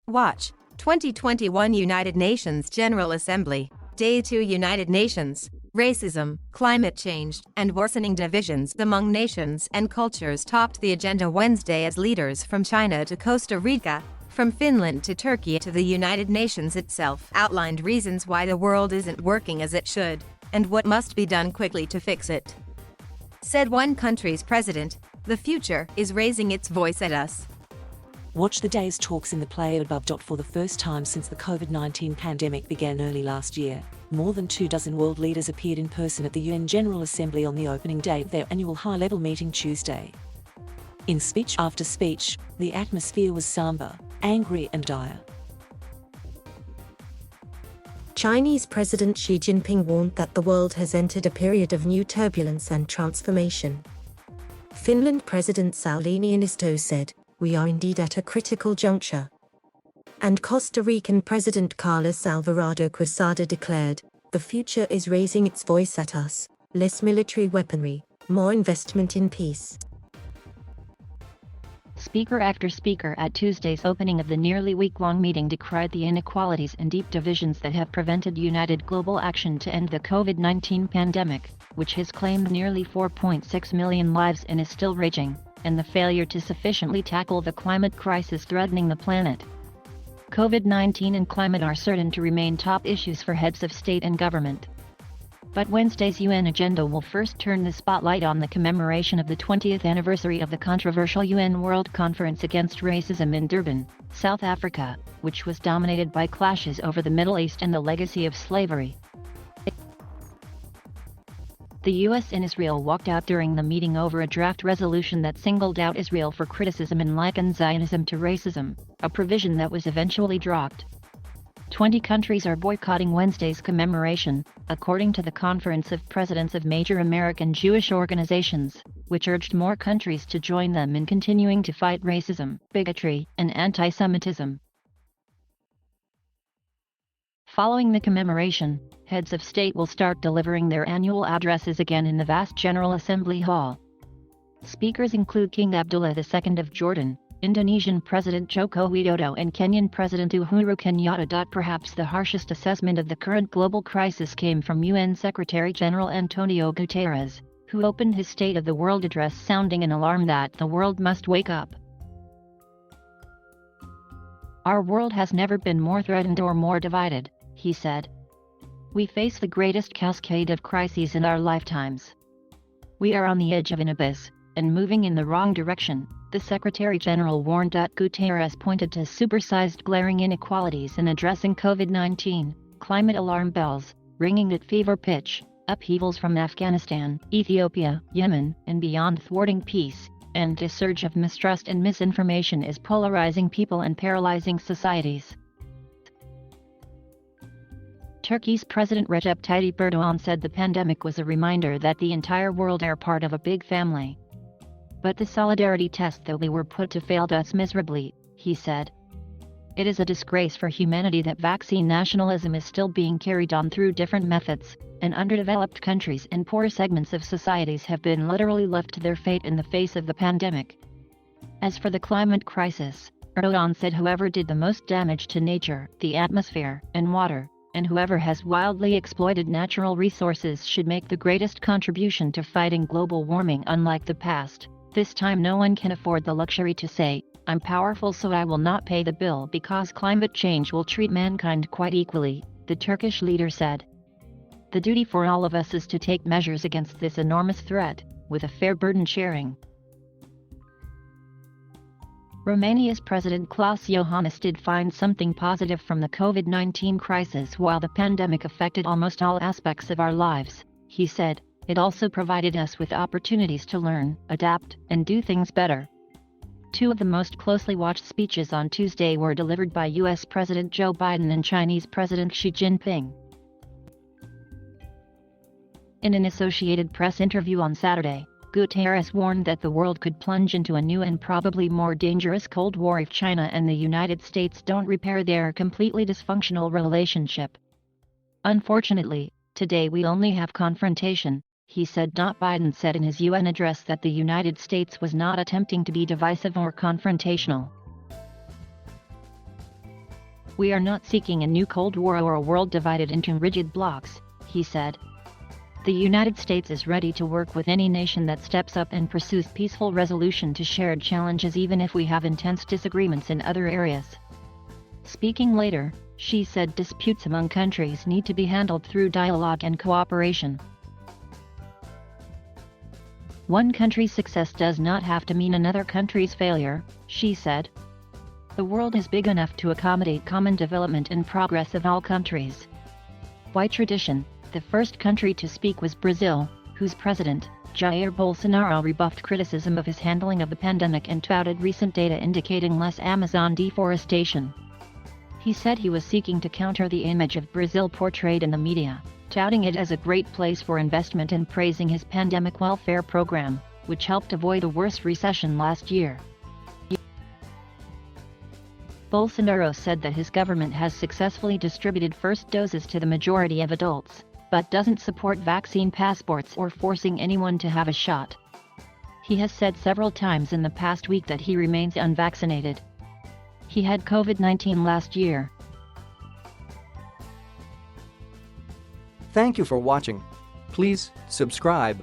Watch 2021 United Nations General Assembly, Day 2. United Nations, racism, climate change, and worsening divisions among nations and cultures topped the agenda Wednesday as leaders from China to Costa Rica, from Finland to Turkey to the United Nations itself outlined reasons why the world isn't working as it should, and what must be done quickly to fix it. Said one country's president, "The future is raising its voice at us." Watch the day's talks in the play above.For the first time since the COVID-19 pandemic began early last year. More than 24 world leaders appeared in person at the UN General Assembly on the opening day of their annual high-level meeting Tuesday. In speech after speech, the atmosphere was somber, angry and dire. Chinese President Xi Jinping warned that the world has entered a period of new turbulence and transformation. Finland President Sauli Niinisto said, "We are indeed at a critical juncture." And Costa Rican President Carlos Alvarado Quesada declared, "The future is raising its voice at us, less military weaponry, more investment in peace." Speaker after speaker at Tuesday's opening of the nearly week-long meeting decried the inequalities and deep divisions that have prevented united global action to end the COVID-19 pandemic, which has claimed nearly 4.6 million lives and is still raging, and the failure to sufficiently tackle the climate crisis threatening the planet. COVID-19 and climate are certain to remain top issues for heads of state and government. But Wednesday's UN agenda will first turn the spotlight on the commemoration of the 20th anniversary of the controversial UN World Conference Against Racism in Durban, South Africa, which was dominated by clashes over the Middle East and the legacy of slavery. The US and Israel walked out during the meeting over a draft resolution that singled out Israel for criticism and likened Zionism to racism, a provision that was eventually dropped. 20 countries are boycotting Wednesday's commemoration, according to the Conference of Presidents of Major American Jewish Organizations, which urged more countries to join them in continuing to fight racism, bigotry, and anti-Semitism. Following the commemoration, heads of state will start delivering their annual addresses again in the vast General Assembly Hall. Speakers include King Abdullah II of Jordan, Indonesian President Joko Widodo and Kenyan President Uhuru Kenyatta. Perhaps the harshest assessment of the current global crisis came from UN Secretary-General Antonio Guterres, who opened his State of the World address sounding an alarm that the world must wake up. "Our world has never been more threatened or more divided," he said. "We face the greatest cascade of crises in our lifetimes. We are on the edge of an abyss, and moving in the wrong direction," the Secretary-General warned. Guterres pointed to supersized glaring inequalities in addressing COVID-19, climate alarm bells, ringing at fever pitch, upheavals from Afghanistan, Ethiopia, Yemen, and beyond thwarting peace, and a surge of mistrust and misinformation is polarizing people and paralyzing societies. Turkey's President Recep Tayyip Erdogan said the pandemic was a reminder that the entire world are part of a big family. "But the solidarity test that we were put to failed us miserably," he said. "It is a disgrace for humanity that vaccine nationalism is still being carried on through different methods, and underdeveloped countries and poor segments of societies have been literally left to their fate in the face of the pandemic." As for the climate crisis, Erdogan said whoever did the most damage to nature, the atmosphere, and water, and whoever has wildly exploited natural resources should make the greatest contribution to fighting global warming. Unlike the past, this time no one can afford the luxury to say, "I'm powerful so I will not pay the bill," because climate change will treat mankind quite equally, the Turkish leader said. "The duty for all of us is to take measures against this enormous threat, with a fair burden sharing." Romania's President Klaus Iohannis did find something positive from the COVID-19 crisis. "While the pandemic affected almost all aspects of our lives," he said, "it also provided us with opportunities to learn, adapt, and do things better." Two of the most closely watched speeches on Tuesday were delivered by U.S. President Joe Biden and Chinese President Xi Jinping. In an Associated Press interview on Saturday, Guterres warned that the world could plunge into a new and probably more dangerous Cold War if China and the United States don't repair their completely dysfunctional relationship. "Unfortunately, today we only have confrontation," he said. Biden said in his UN address that the United States was not attempting to be divisive or confrontational. "We are not seeking a new Cold War or a world divided into rigid blocs," he said. "The United States is ready to work with any nation that steps up and pursues peaceful resolution to shared challenges even if we have intense disagreements in other areas." Speaking later, she said disputes among countries need to be handled through dialogue and cooperation. "One country's success does not have to mean another country's failure," she said. "The world is big enough to accommodate common development and progress of all countries." By tradition, the first country to speak was Brazil, whose president, Jair Bolsonaro, rebuffed criticism of his handling of the pandemic and touted recent data indicating less Amazon deforestation. He said he was seeking to counter the image of Brazil portrayed in the media, touting it as a great place for investment and praising his pandemic welfare program, which helped avoid a worse recession last year. Bolsonaro said that his government has successfully distributed first doses to the majority of adults, but doesn't support vaccine passports or forcing anyone to have a shot. He has said several times in the past week that he remains unvaccinated. He had COVID-19 last year. Thank you for watching. Please subscribe.